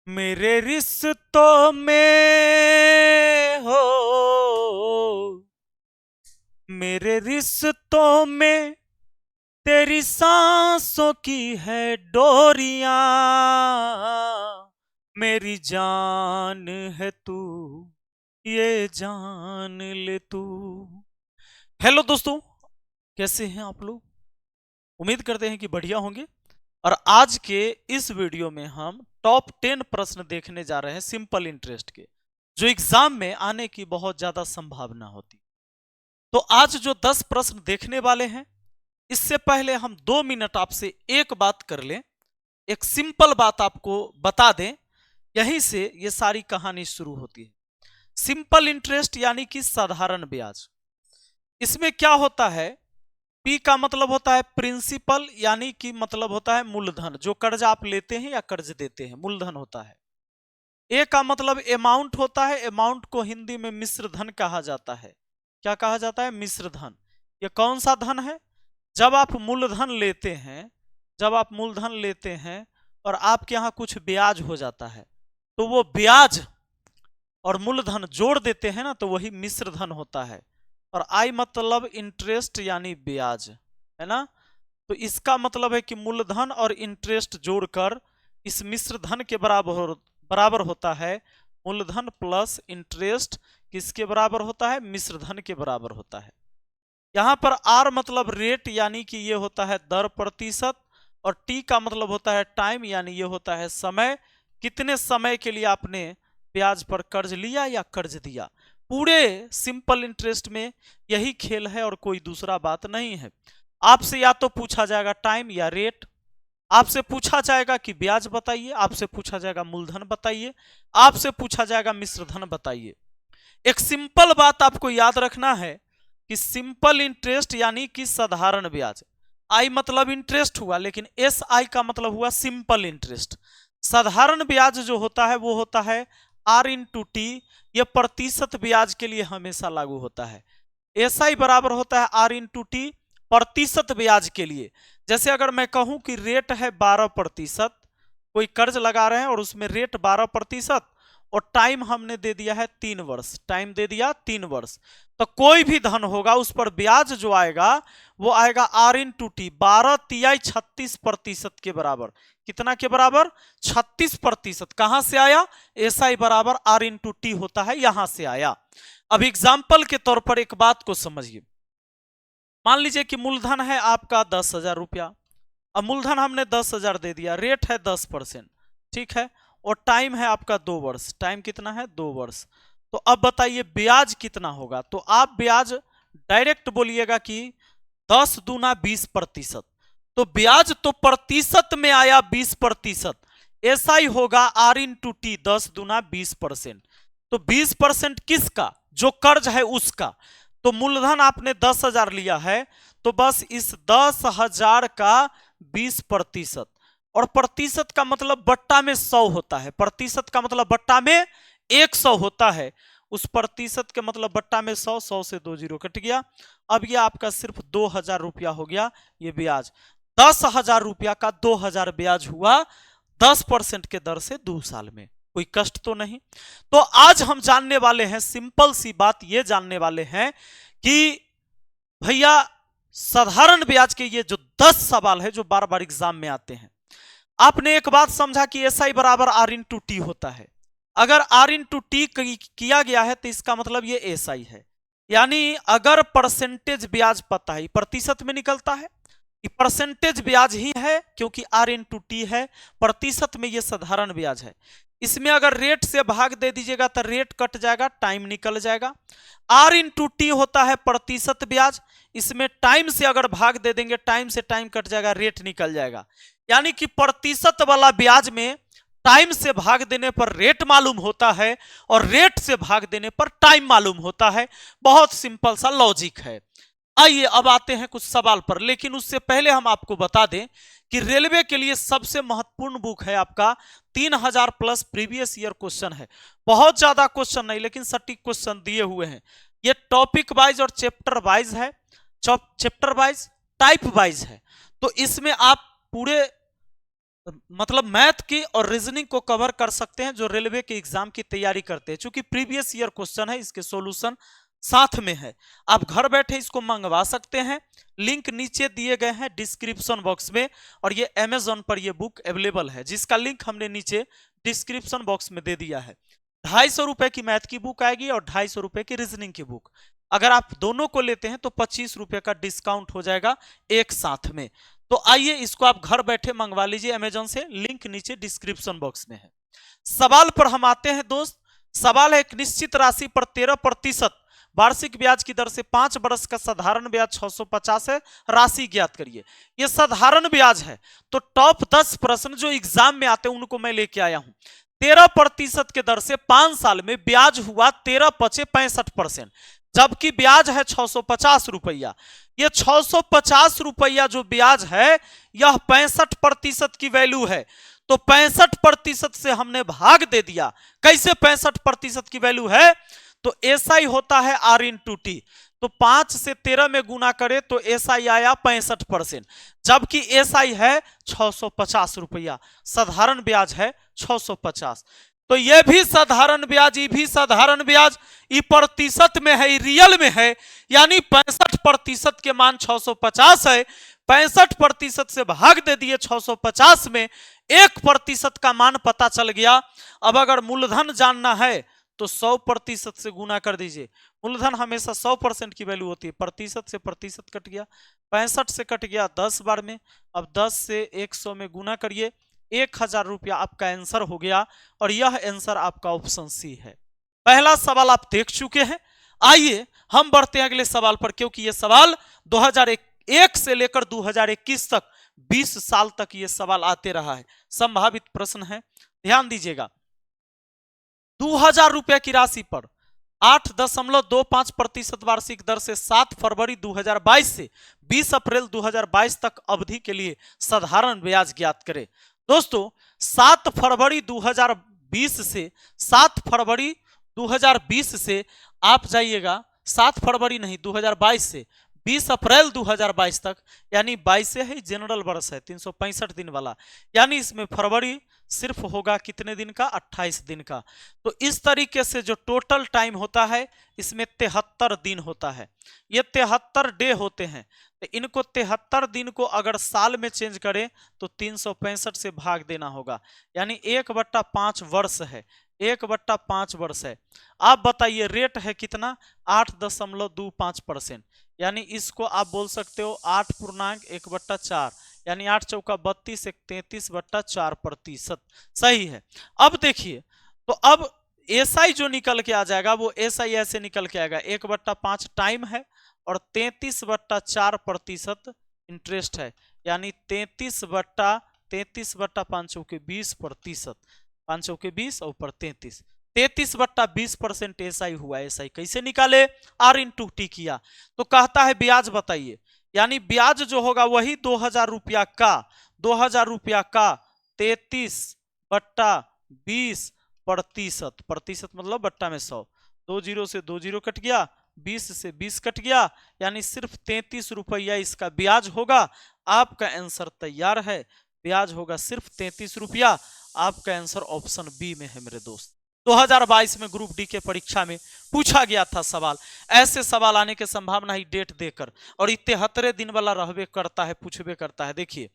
मेरे रिश्तों में हो, मेरे रिश्तों में तेरी सांसों की है डोरियां, मेरी जान है तू, ये जान ले तू। हेलो दोस्तों, कैसे हैं आप लोग? उम्मीद करते हैं कि बढ़िया होंगे। और आज के इस वीडियो में हम टॉप 10 प्रश्न देखने जा रहे हैं सिंपल इंटरेस्ट के, जो एग्जाम में आने की बहुत ज्यादा संभावना होती। तो आज जो 10 प्रश्न देखने वाले हैं, इससे पहले हम 2 मिनट आपसे एक बात कर लें, एक सिंपल बात आपको बता दें। यहीं से ये सारी कहानी शुरू होती है। सिंपल इंटरेस्ट यानी कि साधारण ब्याज। इसमें क्या होता है, पी का मतलब होता है प्रिंसिपल, यानी कि मतलब होता है मूलधन, जो कर्ज आप लेते हैं या कर्ज देते हैं, मूलधन होता है। ए का मतलब अमाउंट होता है, अमाउंट को हिंदी में मिश्र धन कहा जाता है। क्या कहा जाता है? मिश्र धन। ये कौन सा धन है? जब आप मूलधन लेते हैं, जब आप मूलधन लेते हैं और आपके यहां कुछ ब्याज हो जाता है, तो वो ब्याज और मूलधन जोड़ देते हैं ना, तो वही मिश्र धन होता है। और आई मतलब इंटरेस्ट यानी ब्याज, है ना। तो इसका मतलब है कि मूलधन और इंटरेस्ट जोड़कर इस मिश्र धन के बराबर होता है। मूलधन प्लस इंटरेस्ट किसके बराबर होता है? मिश्र धन के बराबर होता है। यहां पर आर मतलब रेट, यानी कि ये होता है दर प्रतिशत। और टी का मतलब होता है टाइम, यानी ये होता है समय। कितने समय के लिए आपने ब्याज पर कर्ज लिया या कर्ज दिया। पूरे सिंपल इंटरेस्ट में यही खेल है और कोई दूसरा बात नहीं है। आपसे या तो पूछा जाएगा टाइम या रेट, आपसे पूछा जाएगा कि ब्याज बताइए, आपसे पूछा जाएगा मूलधन बताइए, आपसे पूछा जाएगा मिश्र धन बताइए। एक सिंपल बात आपको याद रखना है कि सिंपल इंटरेस्ट यानी कि साधारण ब्याज। आई मतलब इंटरेस्ट हुआ, लेकिन एस आई का मतलब हुआ सिंपल इंटरेस्ट। साधारण ब्याज जो होता है वो होता है आर इंटू टी। यह प्रतिशत ब्याज के लिए हमेशा लागू होता है। एस आई बराबर होता है आर इंटू टी प्रतिशत ब्याज के लिए। जैसे अगर मैं कहूं कि रेट है 12%, कोई कर्ज लगा रहे हैं और उसमें रेट 12% और टाइम हमने दे दिया है 3 वर्ष, टाइम दे दिया 3 वर्ष, तो कोई भी धन होगा उस पर ब्याज जो आएगा वो आएगा आर इंटू टी, 12×36% के बराबर। कितना के बराबर? 36%। कहां से आया? एस आई बराबर आर इंटू टी होता है, यहां से आया। अब एग्जाम्पल के तौर पर एक बात को समझिए। मान लीजिए कि मूलधन है आपका 10,000 रुपया। अब मूलधन हमने 10,000 दे दिया, रेट है 10%, ठीक है। और टाइम है आपका 2 वर्ष। टाइम कितना है? 2 वर्ष। तो अब बताइए ब्याज कितना होगा। तो आप ब्याज डायरेक्ट बोलिएगा कि 10 दूना 20%। तो ब्याज तो प्रतिशत में आया 20%, ऐसा ही होगा आर इंटू टी, 10 दूना 20%। तो 20% किसका? जो कर्ज है उसका। तो मूलधन आपने 10,000 लिया है, तो बस इस 10,000 का 20%। और प्रतिशत का मतलब बट्टा में 100 होता है। प्रतिशत का मतलब बट्टा में 100 होता है। उस प्रतिशत के मतलब बट्टा में 100, 100 से 2 जीरो कट गया। अब ये आपका सिर्फ 2,000 रुपया हो गया ये ब्याज। 10,000 रुपया का 2,000 ब्याज हुआ 10% के दर से 2 साल में। कोई कष्ट तो नहीं। तो आज हम जानने वाले हैं, सिंपल सी बात ये जानने वाले हैं कि भैया साधारण ब्याज के ये जो 10 सवाल है जो बार बार एग्जाम में आते हैं, आपने एक बात समझा कि एस आई बराबर आर इंटू टी होता है। अगर आर इंटू टी किया गया है तो इसका मतलब ये एस आई है। यानी अगर परसेंटेज ब्याज पता है, प्रतिशत में निकलता है कि परसेंटेज ब्याज ही है, क्योंकि आर इंटू टी है, प्रतिशत में ये साधारण ब्याज है। इसमें अगर रेट से भाग दे दीजिएगा तो रेट कट जाएगा, टाइम निकल जाएगा। आर इंटू टी होता है प्रतिशत ब्याज, इसमें टाइम से अगर भाग दे देंगे, टाइम से टाइम कट जाएगा, रेट निकल जाएगा। यानी कि प्रतिशत वाला ब्याज में टाइम से भाग देने पर रेट मालूम होता है और रेट से भाग देने पर टाइम मालूम होता है। बहुत सिंपल सा लॉजिक है। आइए अब आते हैं कुछ सवाल पर, लेकिन उससे पहले हम आपको बता दें कि रेलवे के लिए सबसे महत्वपूर्ण बुक है आपका 3,000 प्लस प्रीवियस ईयर क्वेश्चन है। बहुत ज्यादा क्वेश्चन नहीं, लेकिन सटीक क्वेश्चन दिए हुए हैं। ये टॉपिक वाइज और चैप्टर वाइज है, चैप्टर वाइज टाइप वाइज है। तो इसमें आप पूरे मतलब मैथ की और रीजनिंग को कवर कर सकते हैं जो रेलवे के एग्जाम की तैयारी करते हैं। चूंकि प्रीवियस ईयर क्वेश्चन है, इसके सॉल्यूशन साथ में है, आप घर बैठे इसको मंगवा सकते हैं। लिंक नीचे दिए गए हैं डिस्क्रिप्शन बॉक्स में, और ये अमेजोन पर ये बुक अवेलेबल है, जिसका लिंक हमने नीचे डिस्क्रिप्शन बॉक्स में दे दिया है। 250 रुपए की मैथ की बुक आएगी और 250 रुपए की रीजनिंग की बुक। अगर आप दोनों को लेते हैं तो 25 रुपए का डिस्काउंट हो जाएगा एक साथ में। तो आइए इसको आप घर बैठे मंगवा लीजिए अमेजोन से, लिंक नीचे डिस्क्रिप्शन बॉक्स में है। सवाल पर हम आते हैं दोस्त। सवाल है, एक निश्चित राशि पर 13% वार्षिक ब्याज की दर से 5 वर्ष का साधारण ब्याज 650 है, राशि ज्ञात करिए। यह साधारण ब्याज है, तो टॉप 10 प्रश्न जो एग्जाम में आते हैं उनको मैं लेके आया हूं। 13% के दर से 5 साल में ब्याज हुआ 13 पचे 65%, जबकि ब्याज है 650 रुपया। ये 650 रुपया जो ब्याज है यह 65% की वैल्यू है, तो 65% से हमने भाग दे दिया। कैसे 65% की वैल्यू है? तो एसआई होता है आर इंटू टी, तो 5 से 13 में गुना करे तो एसआई आया 65%, जबकि एसआई है 650 रुपया, साधारण ब्याज है 650। तो ये भी साधारण ब्याज, ये भी साधारण ब्याज, ये प्रतिशत में है, रियल में है, यानी 65% के मान 650 है। 65% से भाग दे दिए 650 में, 1% का मान पता चल गया। अब अगर मूलधन जानना है तो 100% से गुना कर दीजिए। मूलधन हमेशा 100% की वैल्यू होती है, प्रतिशत से प्रतिशत कट गया, 65 से कट गया 10 बार में। अब 10 से 100 में गुना करिए, 1000 रुपया आपका आंसर हो गया, और यह आंसर आपका ऑप्शन सी है। पहला सवाल आप देख चुके हैं। आइए हम बढ़ते हैं अगले सवाल पर, क्योंकि यह सवाल 2001 से लेकर 2021 तक 20 साल तक यह सवाल आते रहा है, संभावित प्रश्न है, ध्यान दीजिएगा। 2000 रुपया की राशि पर 8.25% वार्षिक दर से 7 फरवरी 2022 से 20 अप्रैल 2022 तक अवधि के लिए साधारण ब्याज ज्ञात करें। दोस्तों 7 फरवरी 2020 से 7 फरवरी 2020 से आप जाइएगा, 7 फरवरी नहीं 2022 से 20 अप्रैल 2022 तक, यानी 22 से ही जनरल वर्ष है 365 दिन वाला, यानी इसमें फरवरी सिर्फ होगा कितने दिन का? 28 दिन का। तो इस तरीके से जो टोटल टाइम होता है इसमें 73 दिन होता है, ये 73 डे होते हैं। तो इनको 73 दिन को अगर साल में चेंज करें तो 365 से भाग देना होगा, यानी 1/5 वर्ष है, 1/5 वर्ष है। आप बताइए रेट है कितना? 8.25%, यानी इसको आप बोल सकते हो 8.1/4, यानी 8 चौका 32, 33/4%, सही है। अब देखिए, तो अब एसआई जो निकल के आ जाएगा वो एसआई ऐसे निकल के आएगा, 1/5 टाइम है और 33/4% इंटरेस्ट है, यानी 33/5 चौके 20%, 5 चौके 20 और ऊपर 33, 33/20% एसआई हुआ। एसआई कैसे निकाले? आर इंटू टी किया, तो कहता है ब्याज बताइए, यानी ब्याज जो होगा वही 2000 रुपया का, 2000 रुपया का 33/20%, प्रतिशत मतलब बट्टा में 100, 2 जीरो से 2 जीरो कट गया, 20 से 20 कट गया, यानी सिर्फ 33 रुपया इसका ब्याज होगा। आपका आंसर तैयार है, ब्याज होगा सिर्फ 33 रुपया। आपका आंसर ऑप्शन बी में है मेरे दोस्त। 2022 में ग्रुप डी के परीक्षा में पूछा गया था सवाल, ऐसे सवाल आने की संभावना ही डेट देकर, और 73 दिन वाला रहबे करता है, पूछबे करता है। देखिए,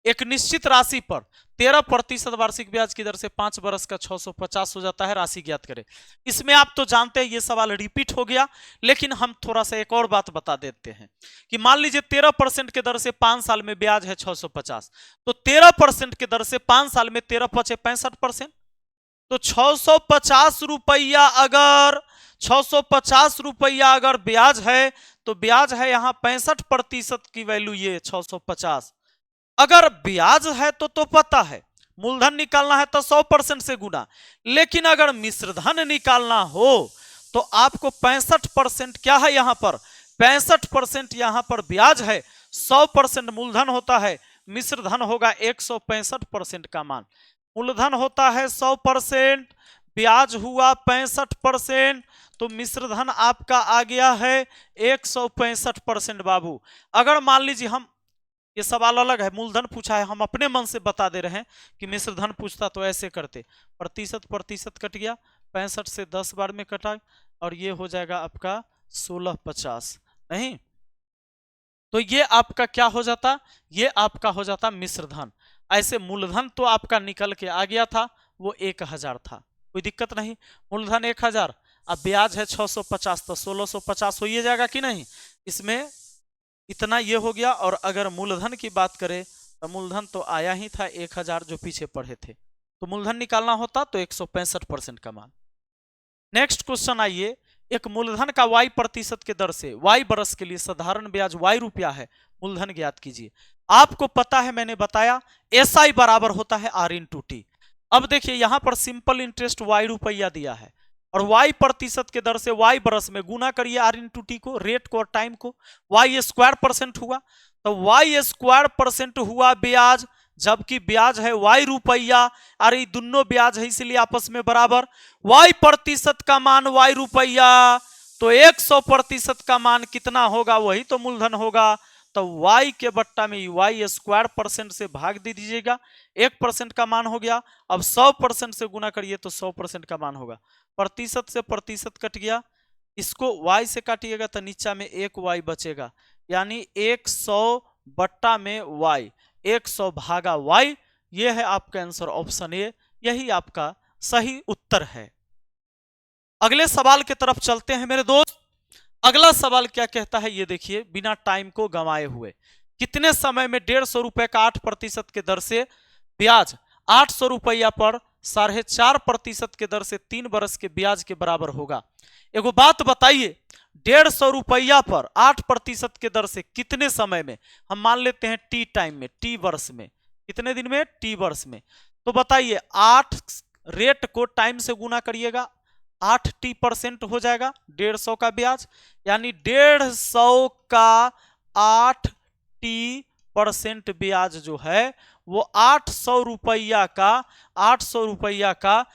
एक निश्चित राशि पर 13% वार्षिक ब्याज की दर से 5 वर्ष का 650 हो जाता है, राशि ज्ञात करें। इसमें आप तो जानते हैं ये सवाल रिपीट हो गया, लेकिन हम थोड़ा सा एक और बात बता देते हैं कि मान लीजिए 13% के दर से 5 साल में ब्याज है 650, तो 13% के दर से 5 साल में 13 पचे 65%, तो 650 रुपया अगर 650 रुपया अगर ब्याज है तो ब्याज है यहां 65% की वैल्यू, ये 650। अगर ब्याज है तो पता है मूलधन निकालना है तो 100% से गुना, लेकिन अगर मिश्रधन निकालना हो तो आपको 65% क्या है यहां पर? 65% यहां पर ब्याज है, 100% मूलधन होता है, मिश्रधन होगा 165% का मान। मूलधन होता है 100%, ब्याज हुआ 65%, तो मिश्रधन आपका आ गया है 165% बाबू। अगर मान लीजिए हम ये सवाल अलग है, मूलधन पूछा है, हम अपने मन से बता दे रहे हैं कि मिश्र धन पूछता तो ऐसे करते, प्रतिशत प्रतिशत कट गया, 65 से 10 बार में कटा, और ये हो जाएगा आपका 1650, नहीं तो ये आपका क्या हो जाता, ये आपका हो जाता मिश्र धन। ऐसे मूलधन तो आपका निकल के आ गया था, वो 1000 था, कोई दिक्कत नहीं, मूलधन 1000, अब ब्याज है 650, तो 1650 हो ही जाएगा कि नहीं, इसमें इतना ये हो गया। और अगर मूलधन की बात करें तो मूलधन तो आया ही था 1000 जो पीछे पढ़े थे, तो मूलधन निकालना होता तो 165% का मान। नेक्स्ट क्वेश्चन आइए, एक मूलधन का y प्रतिशत के दर से y बरस के लिए साधारण ब्याज y रुपया है, मूलधन ज्ञात कीजिए। आपको पता है, मैंने बताया SI बराबर होता है R/T। अब देखिए यहां पर सिंपल इंटरेस्ट y रुपया दिया है, और y प्रतिशत के दर से y बरस में गुना करिए R/T को, रेट को और टाइम को, y² % हुआ, तो y² % हुआ ब्याज, जबकि ब्याज है y रुपया, अरे दोनों ब्याज है इसलिए आपस में बराबर, y प्रतिशत का मान y रुपया, तो 100% का मान कितना होगा, वही तो मूलधन होगा, तो y के बट्टा में y² % से भाग दे दीजिएगा, 1% का मान हो गया, अब 100% से गुना करिए तो 100% का मान होगा, प्रतिशत से प्रतिशत कट गया, इसको y से काटिएगा तो नीचा में 1y बचेगा, यानी 100 बट्टा में y, 100 भागा y, ये है आपका आंसर ऑप्शन ए, यही आपका सही उत्तर है। अगले सवाल की तरफ चलते हैं मेरे दोस्त। अगला सवाल क्या कहता है, ये देखिए, बिना टाइम को गंवाए हुए कितने समय में 150 रुपए का 8% के दर से ब्याज 800 रुपया पर 4.5% के दर से 3 बरस के ब्याज के बराबर होगा। एगो बात बताइए, 150 रुपया पर 8% के दर से कितने समय में, हम मान लेते हैं टी टाइम में, टी वर्ष में, कितने दिन में, टी वर्ष में, तो बताइए 8 रेट को टाइम से गुना करिएगा, 8t% हो जाएगा 150 का ब्याज, यानी 150 का 8t% ब्याज जो है वो 800 रुपया का, 800 रुपया का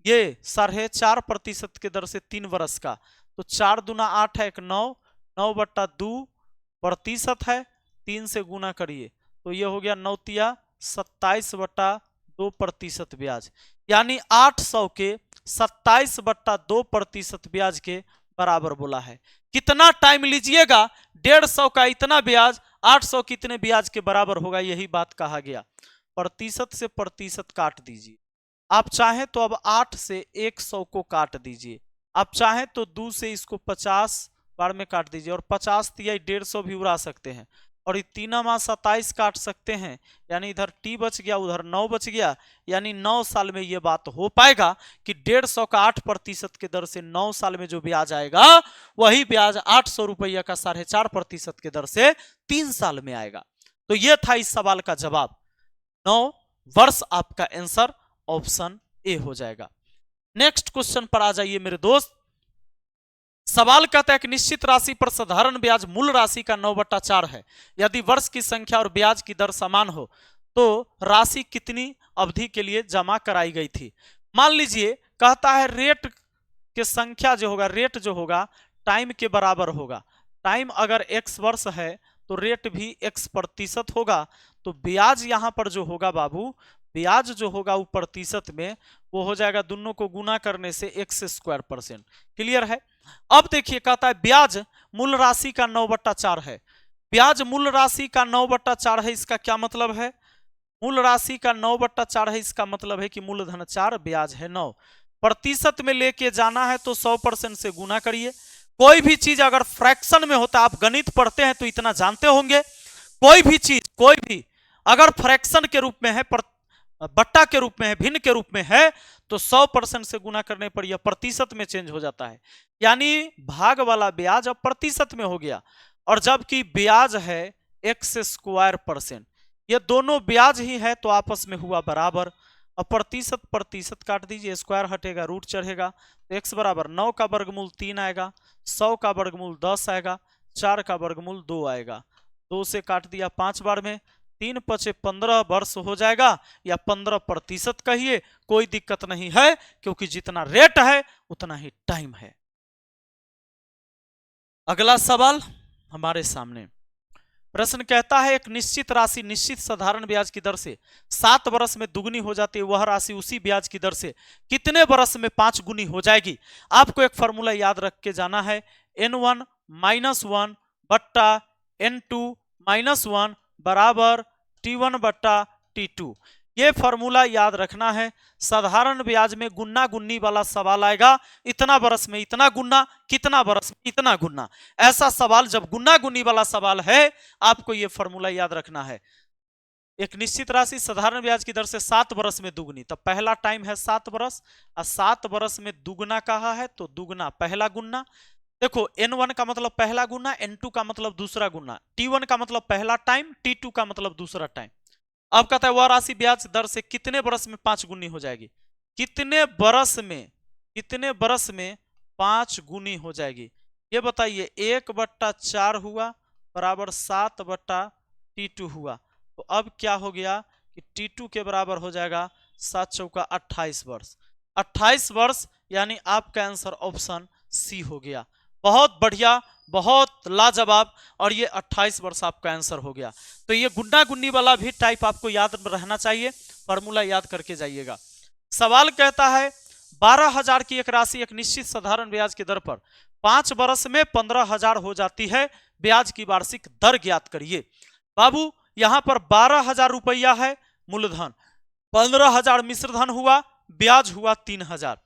ये 4.5% के दर से 3 बरस का, तो 4 दूना 8 है, 1 9, 9/2% है, 3 से गुना करिए तो ये हो गया 9 तिया 27/2% ब्याज, यानी 800 के 27/2% ब्याज के बराबर बोला है। कितना टाइम लीजिएगा, 150 का इतना ब्याज 800 कितने ब्याज के बराबर होगा, यही बात कहा गया। प्रतिशत से प्रतिशत काट दीजिए, आप चाहें तो अब 8 से 100 को काट दीजिए, आप चाहें तो 2 से इसको 50 बार में काट दीजिए, और 50 तिया 150 भी उड़ा सकते हैं, और ये 3 माह 27 काट सकते हैं, यानी इधर टी बच गया उधर 9 बच गया, यानी 9 साल में ये बात हो पाएगा कि 150 का 8% के दर से 9 साल में जो ब्याज आएगा वही ब्याज 800 रुपया का 4.5% के दर से 3 साल में आएगा। तो ये था इस सवाल का जवाब, 9 वर्ष आपका आंसर ऑप्शन ए हो जाएगा। नेक्स्ट क्वेश्चन पर आ जाइए मेरे दोस्त। सवाल कहता है कि निश्चित राशि पर साधारण ब्याज मूल राशि का 9/4 है, यदि वर्ष की संख्या और ब्याज की दर समान हो तो राशि कितनी अवधि के लिए जमा कराई गई थी। मान लीजिए कहता है रेट के संख्या जो होगा, रेट जो होगा टाइम के बराबर होगा, टाइम अगर x वर्ष है तो रेट भी x% होगा, तो ब्याज यहां पर जो होगा बाबू, ब्याज जो होगा वो प्रतिशत में वो हो जाएगा, दोनों को गुना करने से x²%। क्लियर है। अब देखिए कहता है ब्याज मूल राशि का 9/4 है, ब्याज मूल राशि का 9/4 है, इसका क्या मतलब है, मूल राशि का 9/4 है, इसका मतलब है कि मूलधन 4 ब्याज है 9, प्रतिशत में लेके जाना है तो 100% से गुना करिए। कोई भी चीज अगर फ्रैक्शन में होता है, आप गणित पढ़ते हैं तो इतना जानते होंगे, कोई भी चीज, कोई भी अगर फ्रैक्शन के रूप में है, बट्टा के रूप में है, भिन्न के रूप में है, तो 100% से गुना करने पर यह प्रतिशत में चेंज हो जाता है, यानी भाग वाला ब्याज अब प्रतिशत में हो गया, और जबकि ब्याज है x²%, ये दोनों ब्याज ही है तो आपस में हुआ बराबर। अब प्रतिशत प्रतिशत काट दीजिए, स्क्वायर हटेगा रूट चढ़ेगा, तो x बराबर 9 का वर्गमूल 3 आएगा, 100 का वर्गमूल 10 आएगा, 4 का वर्गमूल 2 आएगा, 2 से काट दिया 5 बार में, 3 × 15 वर्ष हो जाएगा, या 15% कहिए, कोई दिक्कत नहीं है, क्योंकि जितना रेट है उतना ही टाइम है। अगला सवाल हमारे सामने, प्रश्न कहता है एक निश्चित राशि निश्चित साधारण ब्याज की दर से 7 वर्ष में दुगनी हो जाती है, वह राशि उसी ब्याज की दर से कितने वर्ष में 5 गुनी हो जाएगी। आपको एक फॉर्मूला याद रख के जाना है, n1 - 1 बट्टा n2 - 1 बराबर t1 बट्टा t2। ये फॉर्मूला याद रखना है। साधारण ब्याज में गुन्ना गुन्नी वाला सवाल आएगा, इतना बरस में इतना गुन्ना, कितना बरस में इतना गुन्ना। ऐसा सवाल जब गुन्ना गुन्नी वाला सवाल है, आपको ये फॉर्मूला याद रखना है। एक निश्चित राशि साधारण ब्याज की दर से 7 वर्ष में दुगनी, तो पहला टाइम है 7 वर्ष और 7 वर्ष में दुगना कहा है, तो दुगना पहला गुन्ना। देखो n1 का मतलब पहला गुना, n2 का मतलब दूसरा गुना, t1 का मतलब पहला टाइम, t2 का मतलब दूसरा टाइम। अब कहता है वह राशि ब्याज दर से कितने बरस में 5 गुनी हो जाएगी। कितने बरस में 5 गुनी हो जाएगी, ये बताइए। 1/4 हुआ बराबर 7/t2 हुआ, तो अब क्या हो गया कि t2 के बराबर हो जाएगा 7 चौका 28 वर्ष। 28 वर्ष यानी आपका आंसर ऑप्शन सी हो गया। बहुत बढ़िया, बहुत लाजवाब, और ये 28 वर्ष आपका आंसर हो गया। तो ये गुन्ना गुन्नी वाला भी टाइप आपको याद रहना चाहिए, फॉर्मूला याद करके जाइएगा। सवाल कहता है 12,000 की एक राशि एक निश्चित साधारण ब्याज की दर पर 5 वर्ष में 15,000 हो जाती है, ब्याज की वार्षिक दर ज्ञात करिए। बाबू यहां पर 12,000 रुपया है मूलधन, 15,000 मिश्रधन हुआ, ब्याज हुआ 3,000।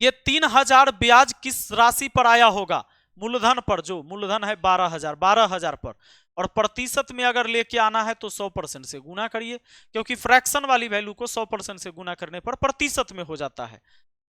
ये 3,000 ब्याज किस राशि पर आया होगा, मूलधन पर, जो मूलधन है 12,000 पर, और प्रतिशत में अगर लेके आना है तो 100% से गुना करिए, क्योंकि फ्रैक्शन वाली वैल्यू को 100% से गुना करने पर प्रतिशत में हो जाता है।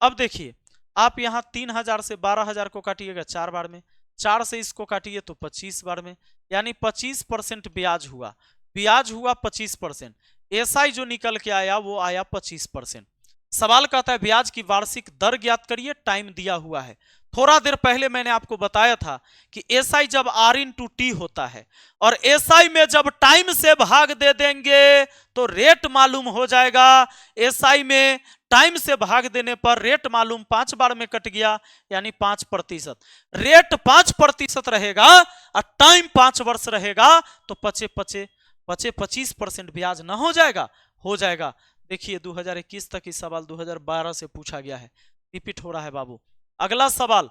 अब देखिए आप यहां 3,000 से 12,000 को काटिएगा 4 बार में, 4 से इसको काटिए तो 25 बार में, यानी 25% ब्याज हुआ। ब्याज हुआ 25%, एसआई जो निकल के आया वो आया 25%। सवाल कहता है ब्याज की वार्षिक दर ज्ञात करिए, टाइम दिया हुआ है। थोड़ा देर पहले मैंने आपको बताया था कि एसआई जब आर इंटू टी होता है, और एसआई में जब टाइम से भाग दे देंगे तो रेट मालूम हो जाएगा। एसआई में टाइम से भाग देने पर रेट मालूम 5 बार में कट गया, यानी 5%। रेट 5% रहेगा और टाइम 5 वर्ष रहेगा, तो 25% ब्याज ना हो जाएगा, हो जाएगा। देखिए 2021 तक ही सवाल 2012 से पूछा गया है, रिपीट हो रहा है बाबू। अगला सवाल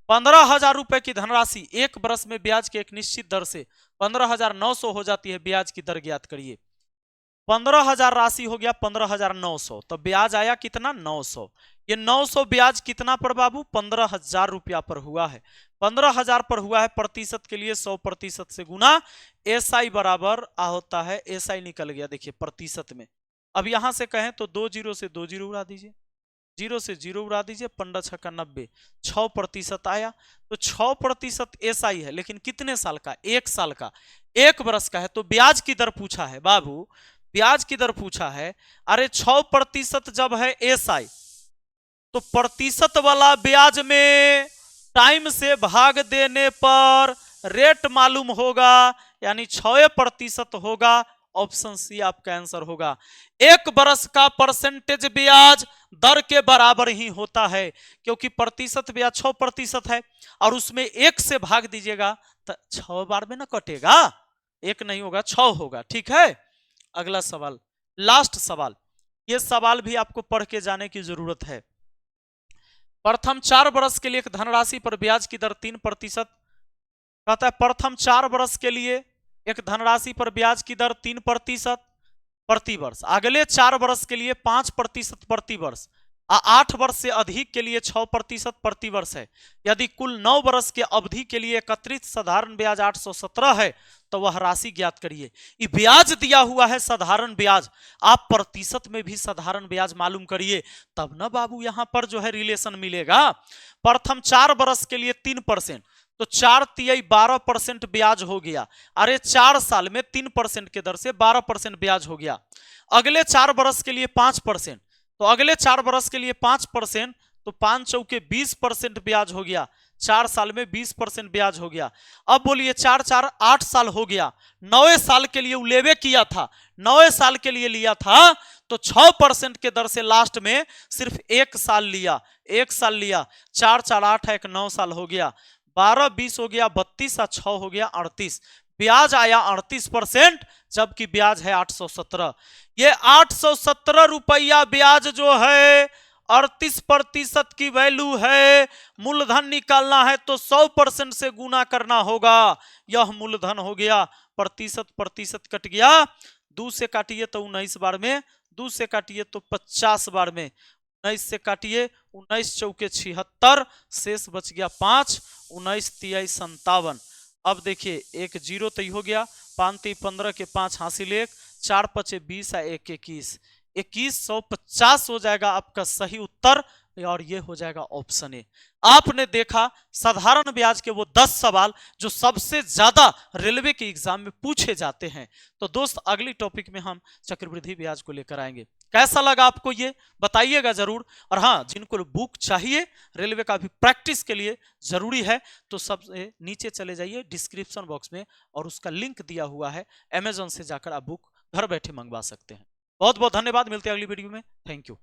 15,000 रुपए की धनराशि एक बरस में ब्याज के एक निश्चित दर से 15,900 हो जाती है, ब्याज की दर ज्ञात करिए। 15,000 राशि हो गया 15,900, तो ब्याज आया कितना 900। ये 900 ब्याज कितना पर बाबू, 15,000 रुपया पर हुआ है। 15,000 पर हुआ है, प्रतिशत के लिए 100% से गुना, एसआई बराबर होता है, एसआई निकल गया देखिए प्रतिशत में। अब यहां से कहें तो 2 जीरो से 2 जीरो उड़ा दीजिए, 0 से 0 उड़ा दीजिए, 15 छक्का 90, 6% आया। तो 6% एसआई है, लेकिन कितने साल का, 1 साल का, 1 बरस का है। तो ब्याज की दर पूछा है बाबू, ब्याज की दर पूछा है। अरे 6% जब है एसआई, तो प्रतिशत वाला ब्याज में टाइम से भाग देने पर रेट मालूम होगा, यानी 6% होगा। ऑप्शन सी आपका आंसर होगा। 1 बरस का परसेंटेज ब्याज दर के बराबर ही होता है, क्योंकि प्रतिशत ब्याज 6% है, और उसमें 1 से भाग दीजिएगा तो 6 बार में ना कटेगा, 1 नहीं होगा 6 होगा। ठीक है, अगला सवाल, लास्ट सवाल। यह सवाल भी आपको पढ़ के जाने की जरूरत है। प्रथम 4 वर्ष के लिए एक धनराशि पर ब्याज की दर 3%। कहता है प्रथम 4 वर्ष के लिए एक धनराशि पर ब्याज की दर 3% प्रति वर्ष, अगले 4 वर्ष के लिए 5% प्रति वर्ष, 8 वर्ष से अधिक के लिए 6% प्रति वर्ष है। यदि कुल 9 वर्ष के अवधि के लिए एकत्रित साधारण ब्याज 817 है, तो वह राशि ज्ञात करिए। ये ब्याज दिया हुआ है साधारण ब्याज, आप प्रतिशत में भी साधारण ब्याज मालूम करिए, तब ना बाबू यहां पर जो है रिलेशन मिलेगा। प्रथम 4 वर्ष के लिए 3%, तो 4 तिहाई 12% ब्याज हो गया। अरे 4 साल में 3% के दर से 12% ब्याज हो गया। अगले 4 वर्ष के लिए 5%, तो अगले 4 वर्ष के लिए 5%, तो 5 चौके 20% ब्याज हो गया। 4 साल में 20% ब्याज हो गया। अब बोलिए 4 4 8 साल हो गया। 9 साल के लिए उलेवे किया था, 9 साल के लिए लिया था, तो 6% के दर से लास्ट में सिर्फ 1 साल लिया, 1 साल लिया। 4 4 8 1 9 साल हो गया, 12 20 हो गया 32, 6 हो गया 38। ब्याज आया 38%, जबकि ब्याज है 817। ये 817 रुपया ब्याज जो है 38% की वैल्यू है। मूलधन निकालना है तो 100% से गुना करना होगा। यह मूलधन हो गया, प्रतिशत प्रतिशत कट गया, 2 से काटिए तो 19 बार में, 2 से काटिए तो 50 बार में, 19 से काटिए, 19 चौके 76, शेष बच गया 5, 19 तिहाई 57। अब देखिए एक जीरो तय हो गया, 5 3 15 के 5 हासिल 1, 4 पचे 20 और 1 21, 2150 हो जाएगा आपका सही उत्तर, और ये हो जाएगा ऑप्शन ए। आपने देखा साधारण ब्याज के वो 10 सवाल जो सबसे ज्यादा रेलवे के एग्जाम में पूछे जाते हैं। तो दोस्त अगली टॉपिक में हम चक्रवृद्धि ब्याज को लेकर आएंगे। कैसा लगा आपको ये बताइएगा जरूर। और हाँ, जिनको बुक चाहिए रेलवे का भी प्रैक्टिस के लिए जरूरी है तो सबसे नीचे चले जाइए डिस्क्रिप्शन बॉक्स में, और उसका लिंक दिया हुआ है, अमेजोन से जाकर आप बुक घर बैठे मंगवा सकते हैं। बहुत बहुत धन्यवाद, मिलते हैं अगली वीडियो में। Thank you.